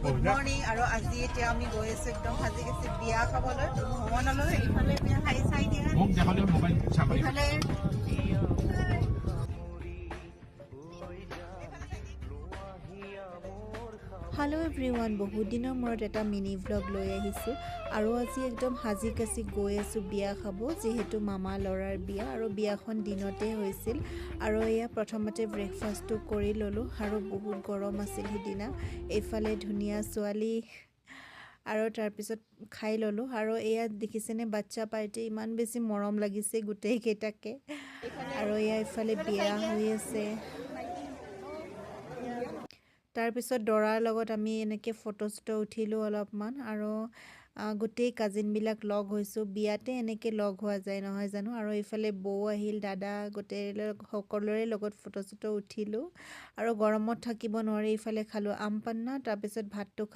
Good morning আৰু আজি এতিয়া আমি গৈ আছো একদম সাজি কাচি বিয়া খাবলৈ ভ্ৰমণলৈ ইফালে বিয়া খাই চাই দিয়া ইফালে হেল্ল' এভৰিৱান, বহুত দিনৰ মূৰত এটা মিনি ভ্লগ লৈ আহিছোঁ আৰু আজি একদম সাজি কাচি গৈ আছোঁ বিয়া খাব, যিহেতু মামা ল'ৰাৰ বিয়া আৰু বিয়াখন দিনতে হৈছিল। আৰু এয়া প্ৰথমতে ব্ৰেকফাষ্টটো কৰি ল'লোঁ আৰু বহুত গৰম আছিল সিদিনা। এইফালে ধুনীয়া ছোৱালী আৰু তাৰপিছত খাই ল'লোঁ। আৰু এয়া দেখিছেনে বাচ্ছা পাৰ্টি, ইমান বেছি মৰম লাগিছে গোটেইকেইটাকে। আৰু এয়া ইফালে বিয়া হৈ আছে। তাৰপিছত দৰাৰ লগত আমি এনেকৈ ফটো চটো উঠিলোঁ অলপমান আৰু গোটেই কাজিনবিলাক লগ হৈছোঁ। বিয়াতে এনেকৈ লগ হোৱা যায় নহয় জানো। আৰু এইফালে বৌ আহিল, দাদা, গোটেই সকলোৰে লগত ফটো চটো উঠিলোঁ। আৰু গৰমত থাকিব নোৱাৰি ইফালে খালোঁ আম পান্না, তাৰপিছত ভাতটো